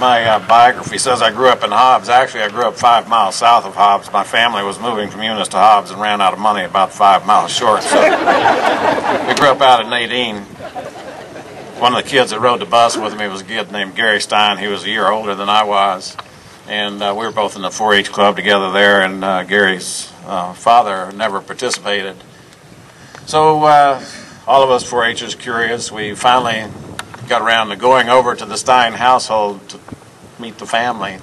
My biography says I grew up in Hobbs. Actually, I grew up 5 miles south of Hobbs. My family was moving from Eunice to Hobbs and ran out of money about 5 miles short. So we grew up out at Nadine. One of the kids that rode the bus with me was a kid named Gary Stein. He was a year older than I was. And we were both in the 4-H club together there, and Gary's father never participated. So all of us 4-Hers curious, we finally got around to going over to the Stein household to meet the family.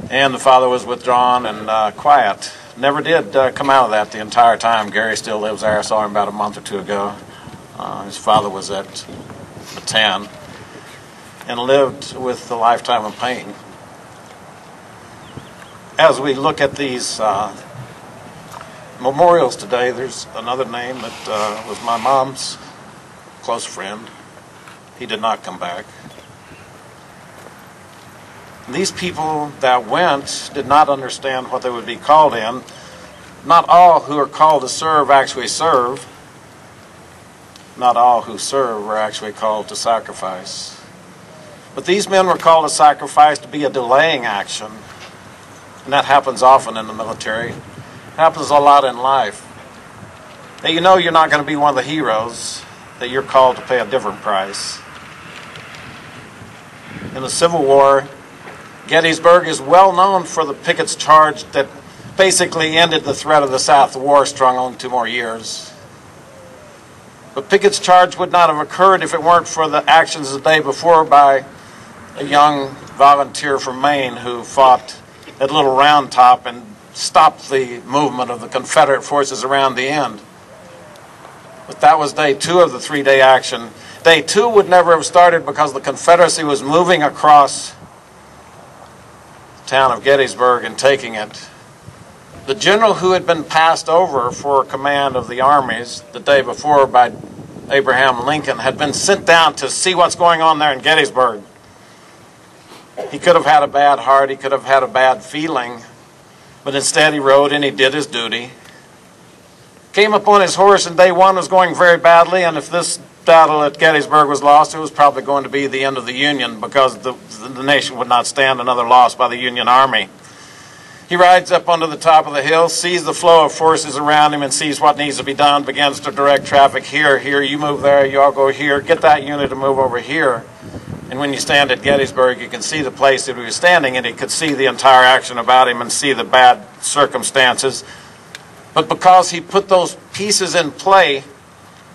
And the father was withdrawn and quiet. Never did come out of that the entire time. Gary still lives there. I saw him about a month or two ago. His father was at Bataan and lived with a lifetime of pain. As we look at these memorials today, there's another name that was my mom's close friend. He did not come back. These people that went did not understand what they would be called in. Not all who are called to serve actually serve. Not all who serve are actually called to sacrifice. But these men were called to sacrifice to be a delaying action. And that happens often in the military. It happens a lot in life. That you know you're not going to be one of the heroes, that you're called to pay a different price. In the Civil War, Gettysburg is well known for the pickets charge that basically ended the threat of the South. The war strung on 2 more years. But Pickett's charge would not have occurred if it weren't for the actions the day before by a young volunteer from Maine who fought at Little Round Top and stopped the movement of the Confederate forces around the end. But that was day 2 of the 3-day action. Day 2 would never have started because the Confederacy was moving across the town of Gettysburg and taking it. The general who had been passed over for command of the armies the day before by Abraham Lincoln had been sent down to see what's going on there in Gettysburg. He could have had a bad heart, he could have had a bad feeling, but instead he rode and he did his duty. Came up on his horse, and day 1 was going very badly, and if this battle at Gettysburg was lost, it was probably going to be the end of the Union because the nation would not stand another loss by the Union Army. He rides up onto the top of the hill, sees the flow of forces around him and sees what needs to be done, begins to direct traffic here, you move there, you all go here, get that unit to move over here. And when you stand at Gettysburg, you can see the place that he was standing in. He could see the entire action about him and see the bad circumstances. But because he put those pieces in play,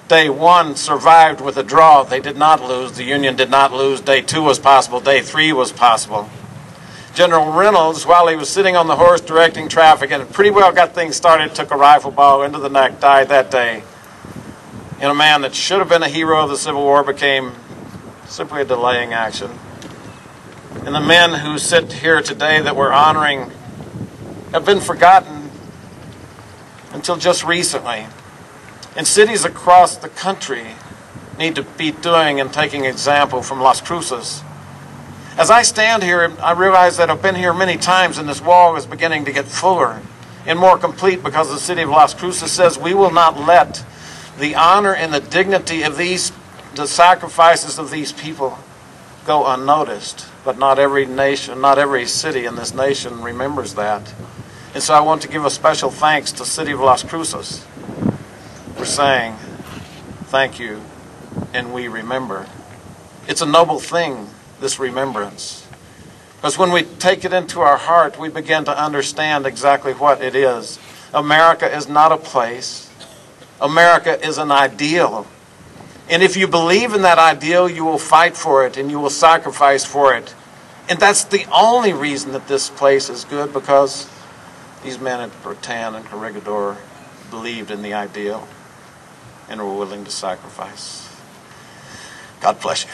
day 1 survived with a draw. They did not lose. The Union did not lose. Day 2 was possible. Day 3 was possible. General Reynolds, while he was sitting on the horse directing traffic and pretty well got things started, took a rifle ball into the neck, died that day. And a man that should have been a hero of the Civil War became simply a delaying action. And the men who sit here today that we're honoring have been forgotten until just recently. And cities across the country need to be doing and taking example from Las Cruces. As I stand here, I realize that I've been here many times and this wall is beginning to get fuller and more complete because the city of Las Cruces says we will not let the honor and the dignity of the sacrifices of these people go unnoticed. But not every nation, not every city in this nation remembers that. And so I want to give a special thanks to the city of Las Cruces for saying, thank you, and we remember. It's a noble thing, this remembrance. Because when we take it into our heart, we begin to understand exactly what it is. America is not a place. America is an ideal. And if you believe in that ideal, you will fight for it and you will sacrifice for it. And that's the only reason that this place is good, because these men at Bataan and Corregidor believed in the ideal and were willing to sacrifice. God bless you.